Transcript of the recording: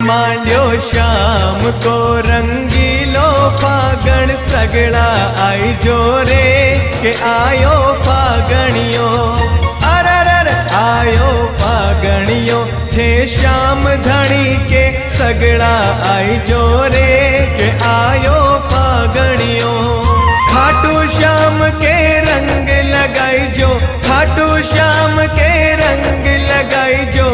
मांड्यो श्याम को रंगीलो फागण सगड़ा आई जो रे के आयो फागणियो अरर आयो फागणियो थे श्याम धनी के सगड़ा आई जो रे के आयो फागणियो खाटू श्याम के रंग लगाई जो खाटू श्याम के रंग लगाई जो